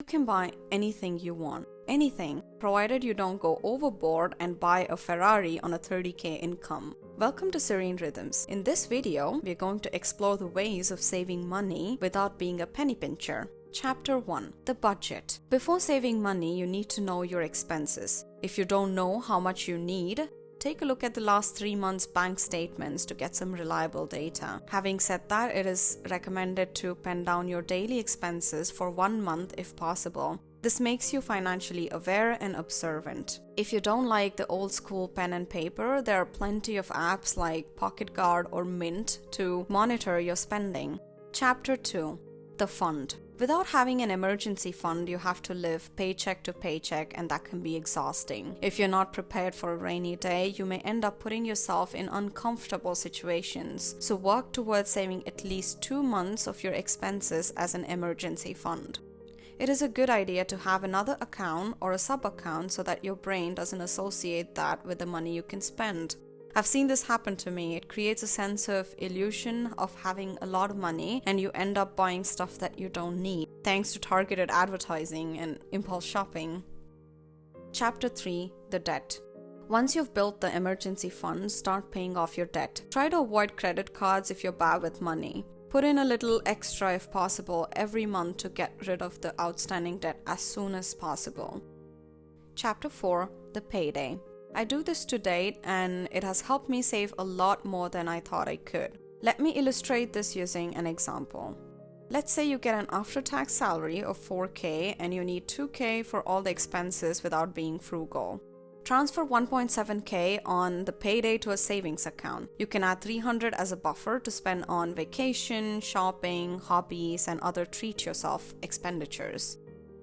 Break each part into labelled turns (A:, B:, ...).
A: You can buy anything you want, anything, provided you don't go overboard and buy a Ferrari on a 30K income. Welcome to Serene Rhythms. In this video, we're going to explore the ways of saving money without being a penny pincher. Chapter 1. The budget. Before saving money, you need to know your expenses. If you don't know how much you need, take a look at the last 3 months' bank statements to get some reliable data. Having said that, it is recommended to pen down your daily expenses for 1 month if possible. This makes you financially aware and observant. If you don't like the old school pen and paper, there are plenty of apps like Pocket Guard or Mint to monitor your spending. Chapter 2. The fund. Without having an emergency fund, you have to live paycheck to paycheck, and that can be exhausting. If you're not prepared for a rainy day, you may end up putting yourself in uncomfortable situations. So work towards saving at least 2 months of your expenses as an emergency fund. It is a good idea to have another account or a sub-account so that your brain doesn't associate that with the money you can spend. I've seen this happen to me. It creates a sense of illusion of having a lot of money, and you end up buying stuff that you don't need, thanks to targeted advertising and impulse shopping. Chapter 3. The debt. Once you've built the emergency fund, start paying off your debt. Try to avoid credit cards if you're bad with money. Put in a little extra if possible every month to get rid of the outstanding debt as soon as possible. Chapter 4. The payday. I do this to date, and it has helped me save a lot more than I thought I could. Let me illustrate this using an example. Let's say you get an after-tax salary of 4K and you need 2K for all the expenses without being frugal. Transfer 1.7K on the payday to a savings account. You can add 300 as a buffer to spend on vacation, shopping, hobbies, and other treat-yourself expenditures.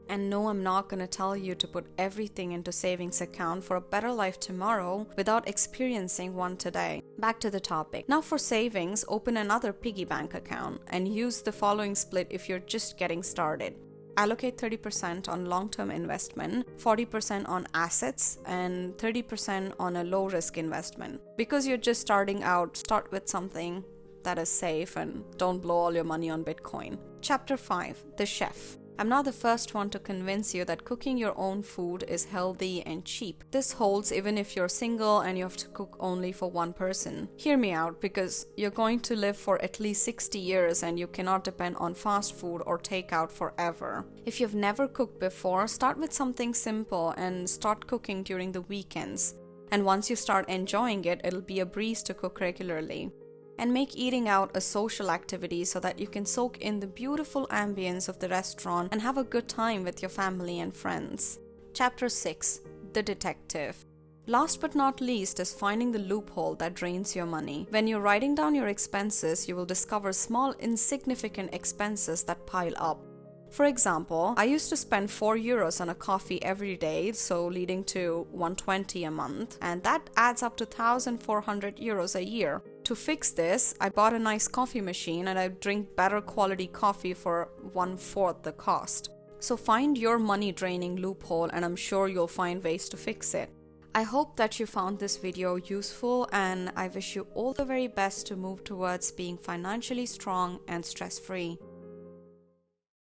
A: And no, I'm not going to tell you to put everything into savings account for a better life tomorrow without experiencing one today. Back to the topic. Now for savings, open another piggy bank account and use the following split if you're just getting started. Allocate 30% on long-term investment, 40% on assets, and 30% on a low-risk investment. Because you're just starting out, start with something that is safe and don't blow all your money on Bitcoin. Chapter 5. The chef. I'm not the first one to convince you that cooking your own food is healthy and cheap. This holds even if you're single and you have to cook only for one person. Hear me out, because you're going to live for at least 60 years and you cannot depend on fast food or takeout forever. If you've never cooked before, start with something simple and start cooking during the weekends. And once you start enjoying it, it'll be a breeze to cook regularly. And make eating out a social activity so that you can soak in the beautiful ambience of the restaurant and have a good time with your family and friends. Chapter 6. The detective. Last but not least is finding the loophole that drains your money. When you're writing down your expenses, you will discover small, insignificant expenses that pile up. For example, I used to spend €4 on a coffee every day, so leading to $120 a month, and that adds up to €1,400 a year. To fix this, I bought a nice coffee machine and I drink better quality coffee for 1/4 the cost. So find your money draining loophole, and I'm sure you'll find ways to fix it. I hope that you found this video useful, and I wish you all the very best to move towards being financially strong and stress-free.